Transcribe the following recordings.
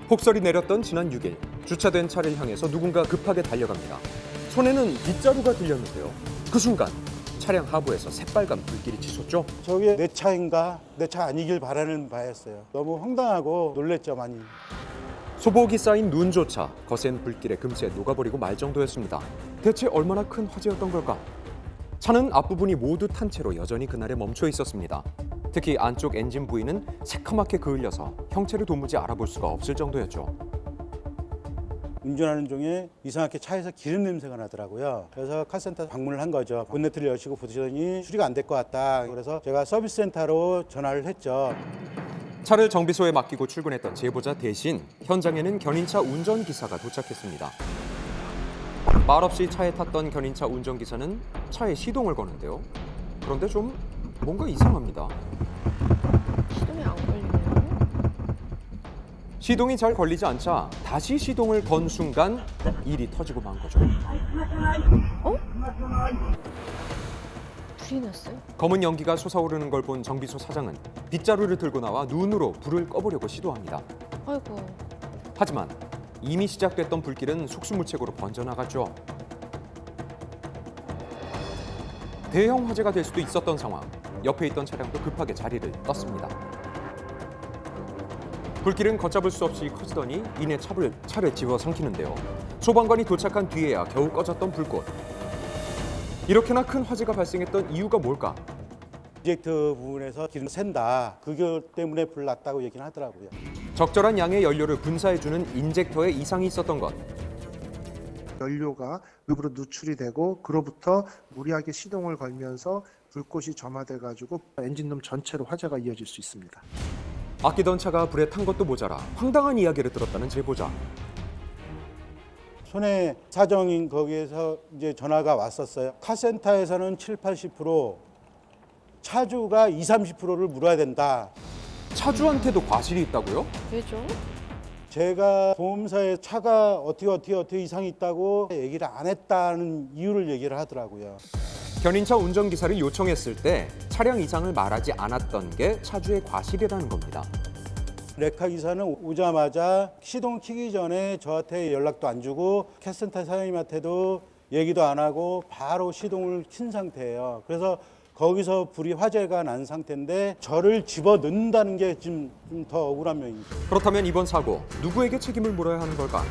폭설이 내렸던 지난 6일 주차된 차를 향해서 누군가 급하게 달려갑니다. 손에는 빗자루가 들렸는데요. 그 순간 차량 하부에서 새빨간 불길이 치솟죠. 저게 내 차인가? 내 차 아니길 바라는 바였어요. 너무 황당하고 놀랬죠, 많이. 소복이 쌓인 눈조차 거센 불길에 금세 녹아버리고 말 정도였습니다. 대체 얼마나 큰 화재였던 걸까? 차는 앞부분이 모두 탄 채로 여전히 그날에 멈춰 있었습니다. 특히 안쪽 엔진 부위는 새카맣게 그을려서 형체를 도무지 알아볼 수가 없을 정도였죠. 운전하는 중에 이상하게 차에서 기름 냄새가 나더라고요. 그래서 카센터 방문을 한 거죠. 본네트를 여시고 보시더니 수리가 안 될 것 같다. 그래서 제가 서비스 센터로 전화를 했죠. 차를 정비소에 맡기고 출근했던 제보자 대신 현장에는 견인차 운전기사가 도착했습니다. 말없이 차에 탔던 견인차 운전기사는 차에 시동을 거는데요. 그런데 좀 뭔가 이상합니다. 시동이 안 걸리네요. 시동이 잘 걸리지 않자 다시 시동을 건 순간 일이 터지고 만 거죠. 불이 났어요? 검은 연기가 솟아오르는 걸 본 정비소 사장은 빗자루를 들고 나와 눈으로 불을 꺼보려고 시도합니다. 아이고. 하지만 이미 시작됐던 불길은 속수무책으로 번져나갔죠. 대형 화재가 될 수도 있었던 상황. 옆에 있던 차량도 급하게 자리를 떴습니다. 불길은 걷잡을 수 없이 커지더니 이내 차를 집어삼키는데요. 소방관이 도착한 뒤에야 겨우 꺼졌던 불꽃. 이렇게나 큰 화재가 발생했던 이유가 뭘까? 프로젝트 부분에서 기름 샌다. 그거 때문에 불 났다고 얘기는 하더라고요. 적절한 양의 연료를 분사해주는 인젝터에 이상이 있었던 것. 연료가 외부로 누출이 되고 그로부터 무리하게 시동을 걸면서 불꽃이 점화돼 가지고 엔진룸 전체로 화재가 이어질 수 있습니다. 아끼던 차가 불에 탄 것도 모자라 황당한 이야기를 들었다는 제보자. 손해 사정인 거기에서 이제 전화가 왔었어요. 카센터에서는 7, 80%, 차주가 20, 30%를 물어야 된다. 차주한테도 과실이 있다고요? 왜죠? 제가 보험사에 차가 어떻게 이상이 있다고 얘기를 안 했다는 이유를 얘기를 하더라고요. 견인차 운전기사를 요청했을 때 차량 이상을 말하지 않았던 게 차주의 과실이라는 겁니다. 레카 기사는 오자마자 시동 켜기 전에 저한테 연락도 안 주고 캐센터 사장님한테도 얘기도 안 하고 바로 시동을 킨 상태예요. 그래서 거기서 불이 화재가 난 상태인데 저를 집어넣는다는 게 좀 더 억울한 면입니다. 그렇다면 이번 사고 누구에게 책임을 물어야 하는 걸까?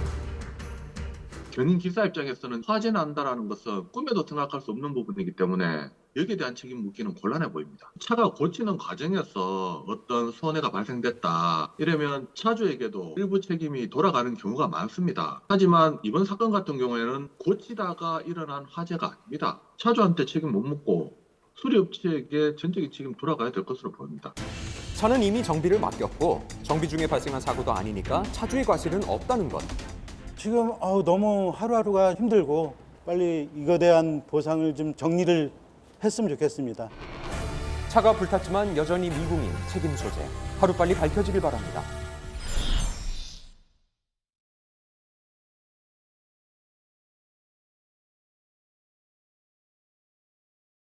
견인 기사 입장에서는 화재 난다라는 것은 꿈에도 생각할 수 없는 부분이기 때문에 여기에 대한 책임 묻기는 곤란해 보입니다. 차가 고치는 과정에서 어떤 손해가 발생됐다 이러면 차주에게도 일부 책임이 돌아가는 경우가 많습니다. 하지만 이번 사건 같은 경우에는 고치다가 일어난 화재가 아닙니다. 차주한테 책임 못 묻고 수리업체에게 전적인 책임 돌아가야 될 것으로 보입니다. 차는 이미 정비를 맡겼고 정비 중에 발생한 사고도 아니니까 차주의 과실은 없다는 것. 지금 너무 하루하루가 힘들고 빨리 이거에 대한 보상을 좀 정리를 했으면 좋겠습니다. 차가 불탔지만 여전히 미궁인 책임 소재. 하루빨리 밝혀지길 바랍니다.